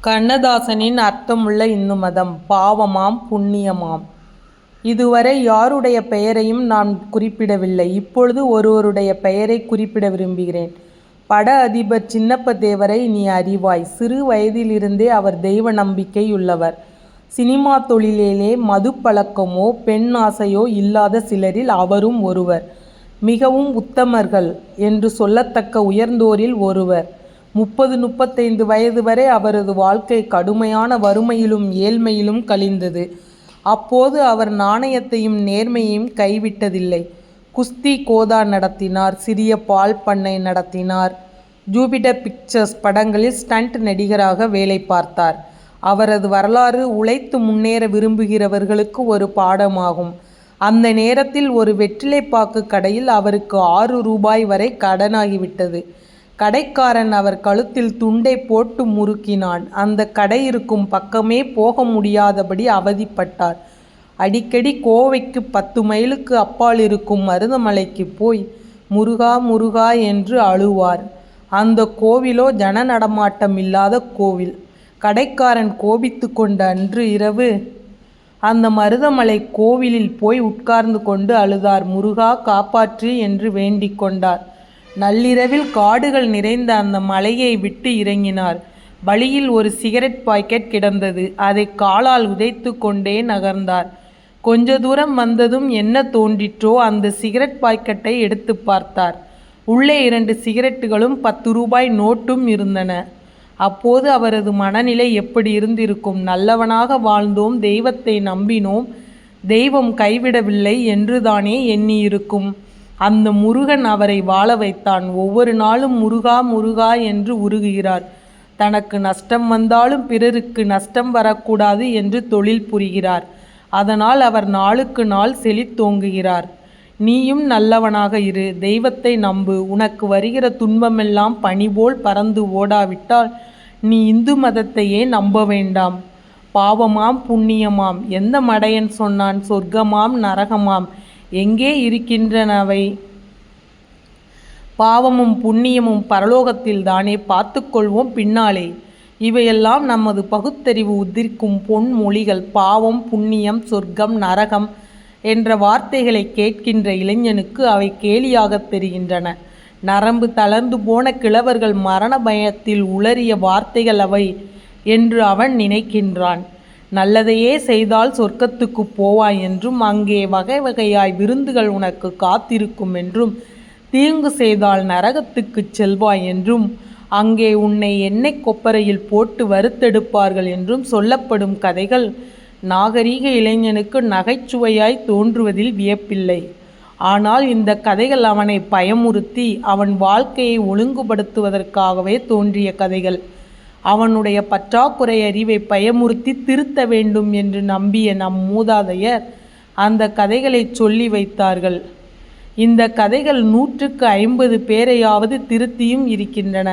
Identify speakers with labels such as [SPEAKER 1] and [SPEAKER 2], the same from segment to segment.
[SPEAKER 1] கண்ணதாசனின் அர்த்தமுள்ள இந்து மதம் பாவமாம் புண்ணியமாம். இதுவரை யாருடைய பெயரையும் நான் குறிப்பிடவில்லை. இப்பொழுது ஒருவருடைய பெயரை குறிப்பிட விரும்புகிறேன். பட அதிபர் சின்னப்ப தேவரை நீ அறிவாய். சிறு வயதிலிருந்தே அவர் தெய்வ நம்பிக்கையுள்ளவர். சினிமா தொழிலிலே மது பழக்கமோ பெண் ஆசையோ இல்லாத சிலரில் அவரும் ஒருவர். மிகவும் உத்தமர்கள் என்று சொல்லத்தக்க உயர்ந்தோரில் ஒருவர். 30-35 வயது வரை அவரது வாழ்க்கை கடுமையான வறுமையிலும் ஏழ்மையிலும் கழிந்தது. அப்போது அவர் நாணயத்தையும் நேர்மையையும் கைவிட்டதில்லை. குஸ்தி கோதா நடத்தினார். சிறிய பால் பண்ணை நடத்தினார். ஜூபிட்டர் பிக்சர்ஸ் படங்களில் ஸ்டண்ட் நடிகராக வேலை பார்த்தார். அவரது வரலாறு உழைத்து முன்னேற விரும்புகிறவர்களுக்கு ஒரு பாடமாகும். அந்த நேரத்தில் ஒரு வெற்றிலைப்பாக்கு கடையில் அவருக்கு 6 ரூபாய் வரை கடனாகிவிட்டது. கடைக்காரன் அவர் கழுத்தில் துண்டை போட்டு முறுக்கினான். அந்த கடை இருக்கும் பக்கமே போக முடியாதபடி அவதிப்பட்டார். அடிக்கடி கோவைக்கு 10 மைலுக்கு அப்பால் இருக்கும் மருதமலைக்கு போய் முருகா முருகா என்று அழுவார். அந்த கோவிலோ ஜன நடமாட்டம் இல்லாத கோவில். கடைக்காரன் கோபித்து கொண்ட அன்று இரவு அந்த மருதமலை கோவிலில் போய் உட்கார்ந்து கொண்டு அழுதார். முருகா காப்பாற்று என்று வேண்டிக் கொண்டார். நள்ளிரவில் காடுகள் நிறைந்த அந்த மலையை விட்டு இறங்கினார். வழியில் ஒரு சிகரெட் பாக்கெட் கிடந்தது. அதை காலால் உதைத்து கொண்டே நகர்ந்தார். கொஞ்ச தூரம் வந்ததும் என்ன தோன்றிற்றோ அந்த சிகரெட் பாக்கெட்டை எடுத்து பார்த்தார். உள்ளே 2 சிகரெட்டுகளும் 10 ரூபாய் நோட்டும் இருந்தன. அப்போது அவரது மனநிலை எப்படி இருந்திருக்கும்? நல்லவனாக வாழ்ந்தோம், தெய்வத்தை நம்பினோம், தெய்வம் கைவிடவில்லை என்றுதானே எண்ணியிருக்கும். அந்த முருகன் அவரை வாழ வைத்தான். ஒவ்வொரு நாளும் முருகா முருகா என்று உருகுகிறார். தனக்கு நஷ்டம் வந்தாலும் பிறருக்கு நஷ்டம் வரக்கூடாது என்று தொழில் புரிகிறார். அதனால் அவர் நாளுக்கு நாள் செழித்தோங்குகிறார். நீயும் நல்லவனாக இரு, தெய்வத்தை நம்பு. உனக்கு வருகிற துன்பமெல்லாம் பனிபோல் பறந்து ஓடாவிட்டால் நீ இந்து மதத்தையே நம்ப வேண்டாம். பாவமாம் புண்ணியமாம். எந்த மடையன் சொன்னான்? சொர்க்கமாம் நரகமாம். எங்கே இருக்கின்றனவை? பாவமும் புண்ணியமும் பரலோகத்தில் தானே, பார்த்து கொள்வோம் பின்னாலே. இவையெல்லாம் நமது பகுத்தறிவு உதிர்க்கும் பொன்மொழிகள். பாவம் புண்ணியம் சொர்க்கம் நரகம் என்ற வார்த்தைகளை கேட்கின்ற இளைஞனுக்கு அவை கேலியாக தெரிகின்றன. நரம்பு தளர்ந்து போன கிழவர்கள் மரண பயத்தில் உளறிய வார்த்தைகள் அவை என்று அவன் நினைக்கின்றான். நல்லதையே செய்தால் சொர்க்கத்துக்கு போவாய் என்றும், அங்கே வகை வகையாய் விருந்துகள் உனக்கு காத்திருக்கும் என்றும், தீங்கு செய்தால் நரகத்துக்கு செல்வாய் என்றும், அங்கே உன்னை எண்ணெய் கொப்பரையில் போட்டு வறுத்தெடுப்பார்கள் என்றும் சொல்லப்படும் கதைகள் நாகரீக இளைஞனுக்கு நகைச்சுவையாய் தோன்றுவதில் வியப்பில்லை. ஆனால் இந்த கதைகள் அவனை பயமுறுத்தி அவன் வாழ்க்கையை ஒழுங்குபடுத்துவதற்காகவே தோன்றிய கதைகள். அவனுடைய பற்றாக்குறை அறிவை பயமுறுத்தி திருத்த வேண்டும் என்று நம்பிய நம் மூதாதையர் அந்த கதைகளை சொல்லி வைத்தார்கள். இந்த கதைகள் 100க்கு 50 பேரையாவது திருத்தியும் இருக்கின்றன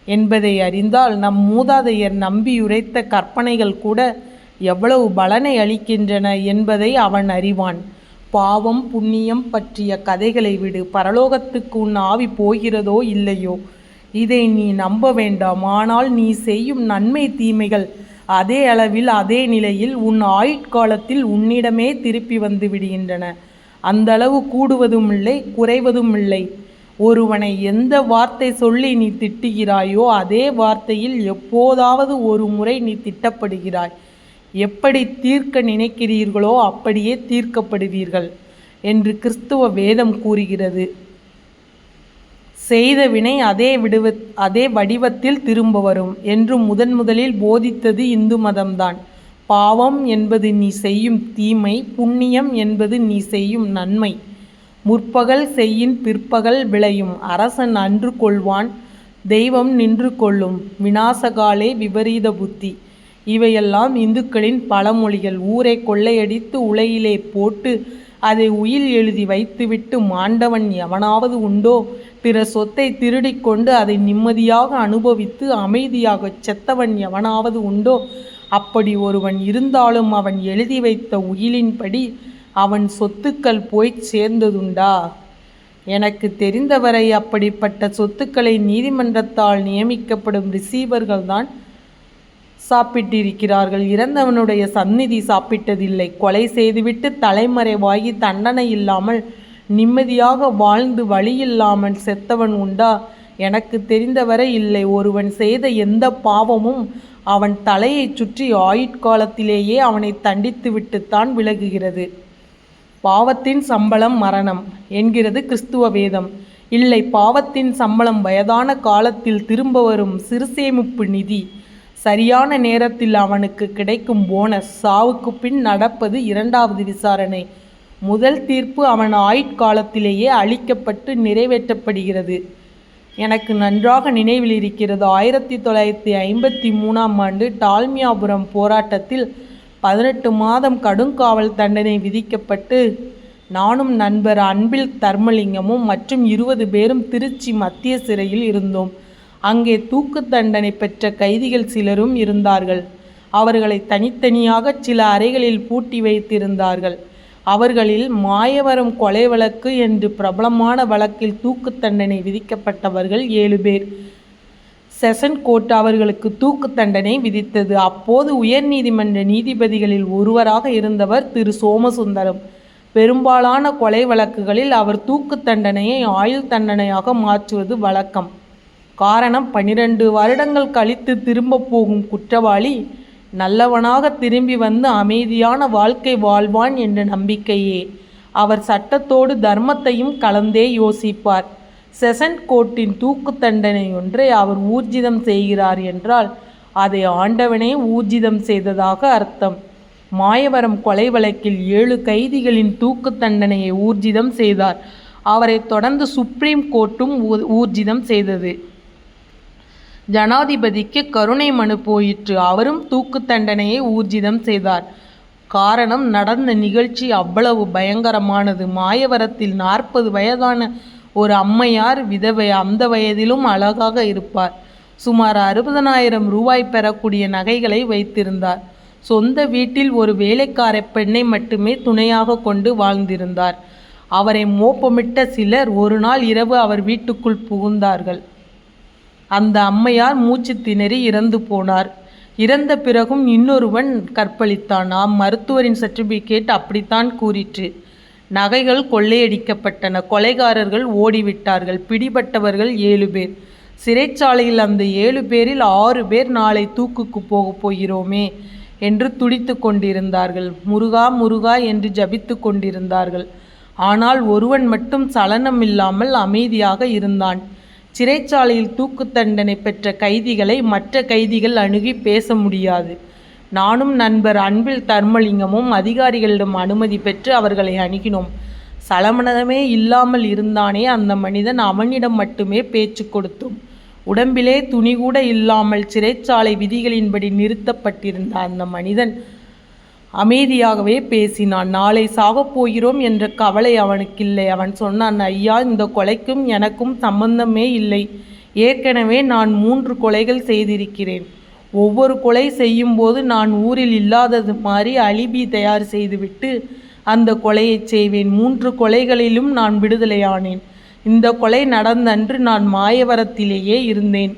[SPEAKER 1] என்பதை அறிந்தால் நம் மூதாதையர் நம்பியுரைத்த கற்பனைகள் கூட எவ்வளவு பலனை அளிக்கின்றன என்பதை அவன் அறிவான். பாவம் புண்ணியம் பற்றிய கதைகளை விடு. பரலோகத்துக்கு உன் ஆவி போகிறதோ இல்லையோ, இதை நீ நம்ப வேண்டாம். ஆனால் நீ செய்யும் நன்மை தீமைகள் அதே அளவில் அதே நிலையில் உன் ஆயுட்காலத்தில் உன்னிடமே திருப்பி வந்து விடுகின்றன. அந்த அளவு கூடுவதும் இல்லை குறைவதும் இல்லை. ஒருவனை எந்த வார்த்தை சொல்லி நீ திட்டுகிறாயோ அதே வார்த்தையில் எப்போதாவது ஒரு முறை நீ திட்டப்படுகிறாய். எப்படி தீர்க்க நினைக்கிறீர்களோ அப்படியே தீர்க்கப்படுவீர்கள் என்று கிறிஸ்துவ வேதம் கூறுகிறது. செய்த வினை அதே வடிவத்தில் திரும்ப வரும் என்று முதலில் போதித்தது இந்து மதம்தான். பாவம் என்பது நீ செய்யும் தீமை, புண்ணியம் என்பது நீ செய்யும் நன்மை. முற்பகல் செய்யின் பிற்பகல் விளையும். அரசன் அன்று கொள்வான், தெய்வம் நின்று கொள்ளும். விநாசகாலே விபரீத புத்தி. இவையெல்லாம் இந்துக்களின் பழமொழிகள். ஊரை கொள்ளையடித்து உலையிலே போட்டு அதை உயில் எழுதி வைத்துவிட்டு மாண்டவன் எவனாவது உண்டோ? பிற சொத்தை திருடிக்கொண்டு அதை நிம்மதியாக அனுபவித்து அமைதியாக செத்தவன் எவனாவது உண்டோ? அப்படி ஒருவன் இருந்தாலும் அவன் எழுதி வைத்த உயிலின்படி அவன் சொத்துக்கள் போய் சேர்ந்ததுண்டா? எனக்கு தெரிந்தவரை அப்படிப்பட்ட சொத்துக்களை நீதிமன்றத்தால் நியமிக்கப்படும் ரிசீவர்கள்தான் சாப்பிட்டிருக்கிறார்கள். இறந்தவனுடைய சந்நிதி சாப்பிட்டதில்லை. கொலை செய்துவிட்டு தலைமறைவாகி தண்டனை இல்லாமல் நிம்மதியாக வாழ்ந்து வழியில்லாமல் செத்தவன் உண்டா? எனக்கு தெரிந்தவரை இல்லை. ஒருவன் செய்த எந்த பாவமும் அவன் தலையைச் சுற்றி ஆயுட்காலத்திலேயே அவனை தண்டித்துவிட்டுத்தான் விலகுகிறது. பாவத்தின் சம்பளம் மரணம் என்கிறது கிறிஸ்துவ வேதம். இல்லை, பாவத்தின் சம்பளம் வயதான காலத்தில் திரும்ப வரும் சிறுசேமிப்பு நிதி. சரியான நேரத்தில் அவனுக்கு கிடைக்கும் போனஸ். சாவுக்கு பின் நடப்பது இரண்டாவது விசாரணை. முதல் தீர்ப்பு அவன் ஆயுட்காலத்திலேயே அளிக்கப்பட்டு நிறைவேற்றப்படுகிறது. எனக்கு நன்றாக நினைவில் இருக்கிறது. 1953ஆம் ஆண்டு டால்மியாபுரம் போராட்டத்தில் 18 மாதம் கடுங்காவல் தண்டனை விதிக்கப்பட்டு நானும் நண்பர் அன்பில் தர்மலிங்கமும் மற்றும் 20 பேரும் திருச்சி மத்திய சிறையில் இருந்தோம். அங்கே தூக்கு தண்டனை பெற்ற கைதிகள் சிலரும் இருந்தார்கள். அவர்களை தனித்தனியாக சில அறைகளில் பூட்டி வைத்திருந்தார்கள். அவர்களில் மாயவரம் கொலை வழக்கு என்று பிரபலமான வழக்கில் தூக்கு தண்டனை விதிக்கப்பட்டவர்கள் 7 பேர். செஷன் கோர்ட் அவர்களுக்கு தூக்கு தண்டனை விதித்தது. அப்போது உயர்நீதிமன்ற நீதிபதிகளில் ஒருவராக இருந்தவர் திரு சோமசுந்தரம். பெரும்பாலான கொலை வழக்குகளில் அவர் தூக்கு தண்டனையை ஆயுள் தண்டனையாக மாற்றுவது வழக்கம். காரணம், 12 வருடங்கள் கழித்து திரும்ப போகும் குற்றவாளி நல்லவனாக திரும்பி வந்து அமைதியான வாழ்க்கை வாழ்வான் என்ற நம்பிக்கையே. அவர் சட்டத்தோடு தர்மத்தையும் கலந்தே யோசிப்பார். செஷன் கோர்ட்டின் தூக்கு தண்டனை ஒன்றை அவர் ஊர்ஜிதம் செய்கிறார் என்றால் அதை ஆண்டவனே ஊர்ஜிதம் செய்ததாக அர்த்தம். மாயவரம் கொலை வழக்கில் 7 கைதிகளின் தூக்கு தண்டனையை ஊர்ஜிதம் செய்தார். அவரை தொடர்ந்து சுப்ரீம் கோர்ட்டும் ஊர்ஜிதம் செய்தது. ஜனாதிபதிக்கு கருணை மனு போயிற்று. அவரும் தூக்கு தண்டனையை ஊர்ஜிதம் செய்தார். காரணம், நடந்த நிகழ்ச்சி அவ்வளவு பயங்கரமானது. மாயவரத்தில் 40 வயதான ஒரு அம்மையார் விதவை. அந்த வயதிலும் அழகாக இருப்பார். சுமார் 60,000 ரூபாய் பெறக்கூடிய நகைகளை வைத்திருந்தார். சொந்த வீட்டில் ஒரு வேலைக்கார பெண்ணை மட்டுமே துணையாக கொண்டு வாழ்ந்திருந்தார். அவரை மோப்பமிட்ட சிலர் ஒரு நாள் இரவு அவர் வீட்டுக்குள் புகுந்தார்கள். அந்த அம்மையார் மூச்சு திணறி இறந்து போனார். இறந்த பிறகும் இன்னொருவன் கற்பழித்தான். மருத்துவரின் சர்டிபிகேட் அப்படித்தான் கூறிற்று. நகைகள் கொள்ளையடிக்கப்பட்டன. கொலைகாரர்கள் ஓடிவிட்டார்கள். பிடிபட்டவர்கள் 7 பேர். சிறைச்சாலையில் அந்த 7 பேரில் 6 பேர் நாளை தூக்குக்கு போகப் போகிறோமே என்று துடித்து கொண்டிருந்தார்கள். முருகா முருகா என்று ஜபித்து கொண்டிருந்தார்கள். ஆனால் ஒருவன் மட்டும் சலனம் இல்லாமல் அமைதியாக இருந்தான். சிறைச்சாலையில் தூக்கு தண்டனை பெற்ற கைதிகளை மற்ற கைதிகள் அணுகி பேச முடியாது. நானும் நண்பர் அன்பில் தர்மலிங்கமும் அதிகாரிகளிடம் அனுமதி பெற்று அவர்களை அணுகினோம். சலமனமே இல்லாமல் இருந்தானே அந்த மனிதன், அவனிடம் மட்டுமே பேச்சு கொடுத்தோம். உடம்பிலே துணி கூட இல்லாமல் சிறைச்சாலை விதிகளின்படி நிறுத்தப்பட்டிருந்த அந்த மனிதன் அமைதியாகவே பேசினான். நாளை சாகப் போகிறோம் என்ற கவலை அவனுக்கில்லை. அவன் சொன்னான், ஐயா, இந்த கொலைக்கும் எனக்கும் சம்பந்தமே இல்லை. ஏற்கனவே நான் 3 கொலைகள் செய்திருக்கிறேன். ஒவ்வொரு கொலை செய்யும் போது நான் ஊரில் இல்லாதது மாதிரி அலிபி தயார் செய்துவிட்டு அந்த கொலையை செய்வேன். 3 கொலைகளிலும் நான் விடுதலையானேன். இந்த கொலை நடந்தன்று நான் மாயவரத்திலேயே இருந்தேன்.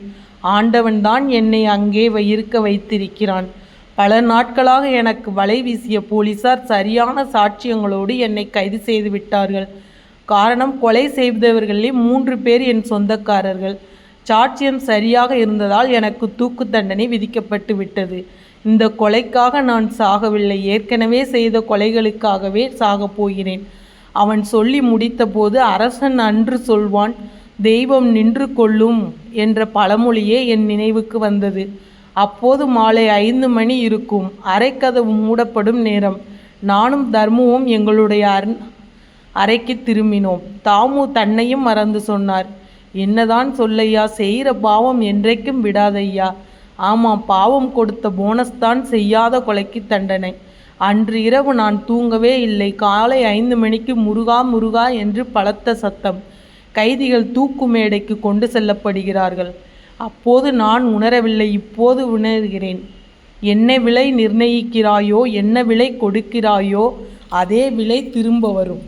[SPEAKER 1] ஆண்டவன்தான் என்னை அங்கே இருக்க வைத்திருக்கிறான். பல நாட்களாக எனக்கு வலை வீசிய போலீசார் சரியான சாட்சியங்களோடு என்னை கைது செய்து விட்டார்கள். காரணம், கொலை செய்தவர்களில் 3 பேர் என் சொந்தக்காரர்கள். சாட்சியம் சரியாக இருந்ததால் எனக்கு தூக்கு தண்டனை விதிக்கப்பட்டு விட்டது. இந்த கொலைக்காக நான் சாகவில்லை. ஏற்கனவே செய்த கொலைகளுக்காகவே சாகப் போகிறேன். அவன் சொல்லி முடித்தபோது, அரசன் அன்று சொல்வான், தெய்வம் நின்று கொள்ளும் என்ற பழமொழியே என் நினைவுக்கு வந்தது. அப்போது மாலை 5 மணி இருக்கும். அறைக்கதவு மூடப்படும் நேரம். நானும் தர்முவும் எங்களுடைய அறைக்கு திரும்பினோம். தாமு தன்னையும் மறந்து சொன்னார், என்னதான் சொல்லையா, செய்கிற பாவம் என்றைக்கும் விடாதையா. ஆமாம், பாவம் கொடுத்த போனஸ் தான் செய்யாத கொலைக்கு தண்டனை. அன்று இரவு நான் தூங்கவே இல்லை. காலை 5 மணிக்கு முருகா முருகா என்று பலத்த சத்தம். கைதிகள் தூக்கு மேடைக்கு கொண்டு செல்லப்படுகிறார்கள். அப்போது நான் உணரவில்லை, இப்போது உணர்கிறேன். என்ன விலை நிர்ணயிக்கிறாயோ, என்ன விலை கொடுக்கிறாயோ, அதே விலை திரும்ப வரும்.